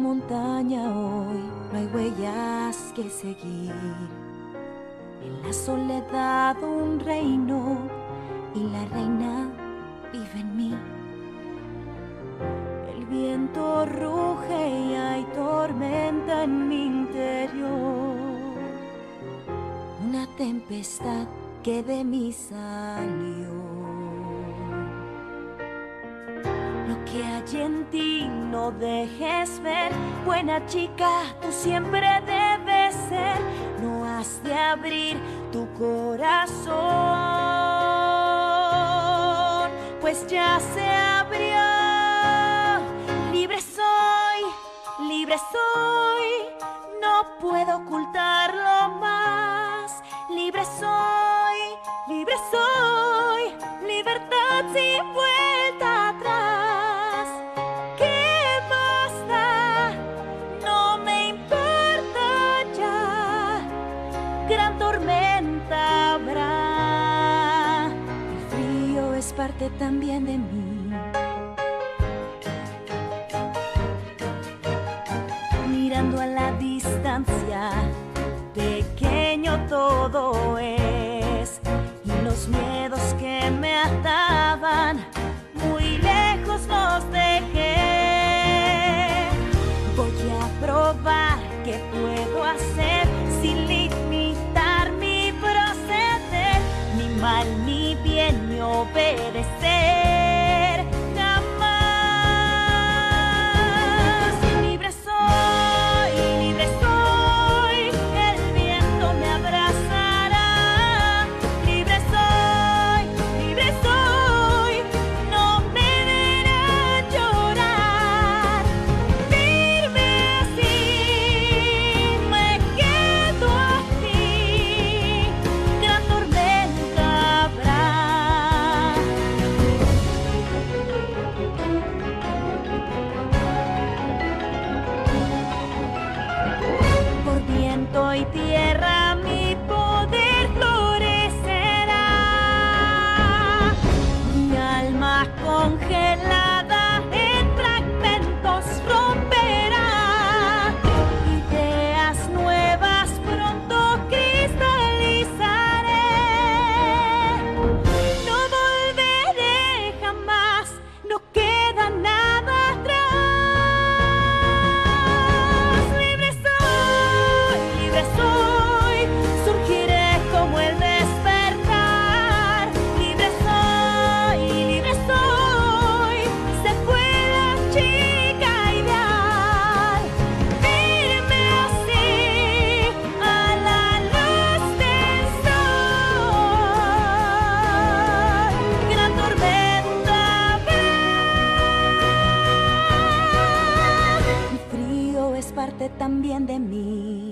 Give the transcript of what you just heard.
montaña hoy no hay huellas que seguir. En la soledad un reino y la reina vive en mí. El viento ruge y hay tormenta en mi interior. Una tempestad que de mí salió. Lo que hay en ti no dejes ver. Buena chica, tú siempre debes ser. No has de abrir tu corazón, pues ya se abrió. Libre soy, no puedo ocultarlo más. Libre soy, libertad sin vuelta atrás. ¿Qué más da? No me importa ya. Gran tormenta habrá. El frío es parte también de mí. Mirando a la distancia, pequeño todo es, y los miedos que me ataban, muy lejos los dejé. Voy a probar qué puedo hacer sin limitar mi proceder, ni mal ni bien ni obedecer. Jamás. Libre soy, el viento me abrazará. Libre soy, no me verán llorar. Firme así, me quedo aquí. Gran tormenta habrá. Por viento y tierra mi poder florecerá. Mi alma congelada en fragmentos romperá. Ideas nuevas pronto cristalizaré. No volveré jamás, no queda nada atrás. Libre soy, surgiré como el despertar. Libre soy, se fue la chica ideal. Firme así, a la luz del sol. Gran tormenta habrá. Mi frío es parte también de mí.